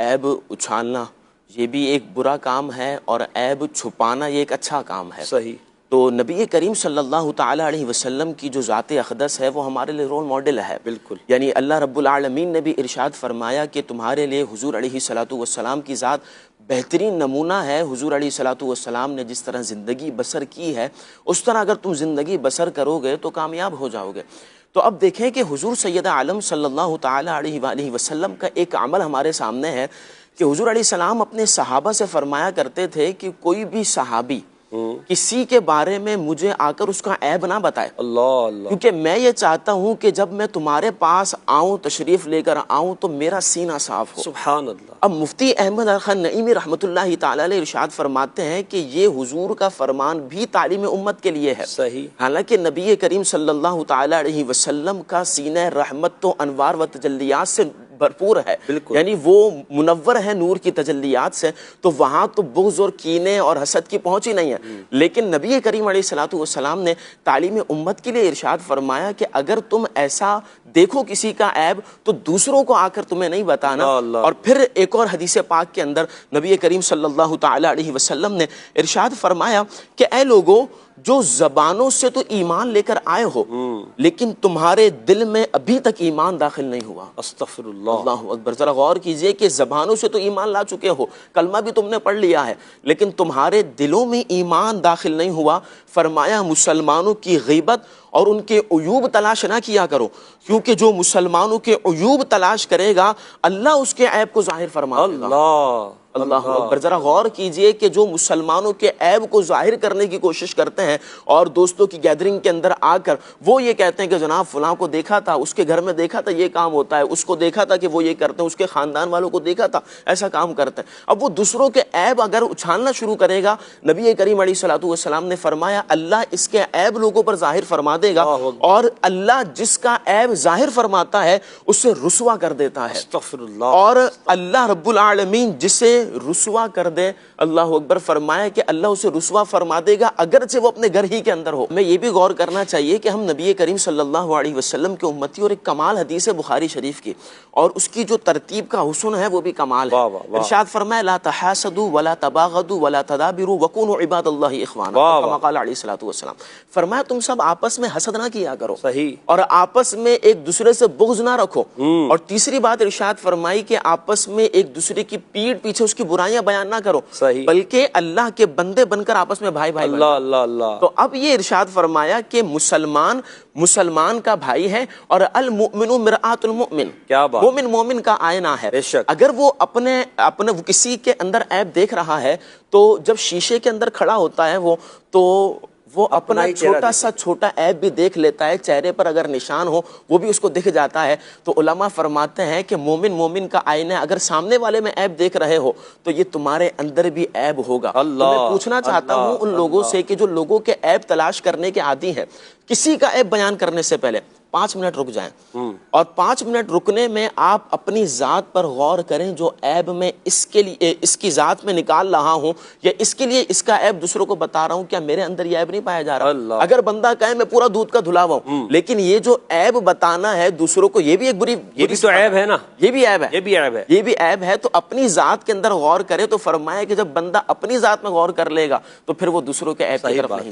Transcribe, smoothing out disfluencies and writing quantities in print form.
عیب اچھالنا یہ بھی ایک برا کام ہے اور عیب چھپانا یہ ایک اچھا کام ہے۔ صحیح۔ تو نبی کریم صلی اللہ تعالی علیہ وسلم کی جو ذات اقدس ہے وہ ہمارے لیے رول ماڈل ہے۔ بالکل۔ یعنی اللہ رب العالمین نے بھی ارشاد فرمایا کہ تمہارے لیے حضور علیہ السلام کی ذات بہترین نمونہ ہے۔ حضور علیہ السلام نے جس طرح زندگی بسر کی ہے اس طرح اگر تم زندگی بسر کرو گے تو کامیاب ہو جاؤ گے۔ تو اب دیکھیں کہ حضور سید عالم صلی اللہ تعالی علیہ وآلہ وسلم کا ایک عمل ہمارے سامنے ہے کہ حضور علیہ السلام اپنے صحابہ سے فرمایا کرتے تھے کہ کوئی بھی صحابی کسی کے بارے میں مجھے آ کر اس کا عیب نہ بتائے، اللہ اللہ، کیونکہ میں یہ چاہتا ہوں کہ جب میں تمہارے پاس آؤں، تشریف لے کر آؤں تو میرا سینہ صاف ہو۔ سبحان اللہ۔ اب مفتی احمد خان نعیمی رحمۃ اللہ تعالی علیہ ارشاد فرماتے ہیں کہ یہ حضور کا فرمان بھی تعلیم امت کے لیے ہے۔ صحیح۔ حالانکہ نبی کریم صلی اللہ تعالی علیہ وسلم کا سینہ رحمت تو انوار و تجلیات سے بھرپور ہے، یعنی وہ منور ہے نور کی تجلیات سے، تو وہاں تو بغض اور کینے اور حسد کی پہنچ ہی نہیں ہے۔ لیکن نبی کریم علیہ السلام نے تعلیم امت کے لیے ارشاد فرمایا کہ اگر تم ایسا دیکھو کسی کا عیب تو دوسروں کو آ کر تمہیں نہیں بتانا۔ اور پھر ایک اور حدیث پاک کے اندر نبی کریم صلی اللہ تعالی علیہ وسلم نے ارشاد فرمایا کہ اے لوگو، جو زبانوں سے تو ایمان لے کر آئے ہو لیکن تمہارے دل میں ابھی تک ایمان داخل نہیں ہوا۔ استغفر اللہ۔ اللہ اکبر، ذرا غور کیجئے کہ زبانوں سے تو ایمان لا چکے ہو، کلمہ بھی تم نے پڑھ لیا ہے، لیکن تمہارے دلوں میں ایمان داخل نہیں ہوا۔ فرمایا مسلمانوں کی غیبت اور ان کے عیوب تلاش نہ کیا کرو، کیونکہ جو مسلمانوں کے عیوب تلاش کرے گا اللہ اس کے عیب کو ظاہر فرما دے گا۔ اللہ اکبر، ذرا غور کیجئے کہ جو مسلمانوں کے عیب کو ظاہر کرنے کی کوشش کرتے ہیں اور دوستوں کی گیدرنگ کے اندر آ کر وہ یہ کہتے ہیں کہ جناب فلاں کو دیکھا تھا، اس کے گھر میں دیکھا تھا یہ کام ہوتا ہے، اس کو دیکھا تھا کہ وہ یہ کرتے ہیں، اس کے خاندان والوں کو دیکھا تھا ایسا کام کرتے ہیں۔ اب وہ دوسروں کے عیب اگر اچھالنا شروع کرے گا، نبی کریم علیہ السلام نے فرمایا اللہ اس کے عیب لوگوں پر ظاہر فرما دے گا، اور اللہ جس کا عیب ظاہر فرماتا ہے اسے رسوا کر دیتا ہے۔ استغفر اللہ۔ اور اللہ رب العالمین جسے رسوا کر دے، اللہ اکبر، فرمایا کہ اللہ اسے رسوا فرما دے گا اگرچہ وہ اپنے گھر ہی کے اندر ہو۔ ہمیں یہ بھی غور کرنا چاہیے کہ ہم نبی کریم صلی اللہ علیہ وسلم کے امتی، اور ایک کمال حدیث ہے بخاری شریف کی، اور اس کی جو ترتیب کا حسن ہے وہ بھی کمال ہے۔ ارشاد فرمایا لا تحاسدوا ولا تباغضوا ولا تدابروا وكونوا عباد اللہ اخوانا، کما قال علیہ الصلوۃ والسلام۔ فرمایا تم سب آپس میں حسد نہ کیا کرو، صحیح، اور آپس میں ایک دوسرے سے بغض نہ رکھو، اور تیسری بات ارشاد فرمائی کہ آپس میں ایک دوسرے کی پیٹھ پیچھے اس کی برائیاں بیان نہ کرو، بلکہ اللہ کے بندے بن کر آپس میں بھائی بھائی اللہ اللہ اللہ۔ تو اب یہ ارشاد فرمایا کہ مسلمان کا بھائی ہے، اور المؤمن مرآۃ المؤمن، کیا بات، مومن مومن کا آئینہ ہے۔ اگر وہ اپنے کسی کے اندر عیب دیکھ رہا ہے تو جب شیشے کے اندر کھڑا ہوتا ہے وہ اپنا چھوٹا سا چھوٹا عیب بھی دیکھ لیتا ہے، چہرے پر اگر نشان ہو وہ بھی اس کو دکھ جاتا ہے۔ تو علماء فرماتے ہیں کہ مومن مومن کا آئینہ، اگر سامنے والے میں عیب دیکھ رہے ہو تو یہ تمہارے اندر بھی عیب ہوگا۔ تو میں پوچھنا چاہتا ہوں ان لوگوں سے کہ جو لوگوں کے عیب تلاش کرنے کے عادی ہیں، کسی کا عیب بیان کرنے سے پہلے 5 منٹ رک جائیں، اور 5 منٹ رکنے میں آپ اپنی ذات پر غور کریں، جو عیب میں اس کی ذات میں نکال رہا ہوں یا اس کے لیے اس کا عیب دوسروں کو بتا رہا ہوں، کیا میرے اندر یہ عیب نہیں پایا جا رہا؟ اگر بندہ کہے میں پورا دودھ کا دھلاوا ہوں، لیکن یہ جو عیب بتانا ہے دوسروں کو، یہ بھی ایک یہ بھی تو عیب ہے نا، یہ بھی عیب ہے۔ تو اپنی ذات کے اندر غور کرے، تو فرمایا کہ جب بندہ اپنی ذات میں غور کر لے گا تو پھر وہ دوسروں کے عیب کی طرف نہیں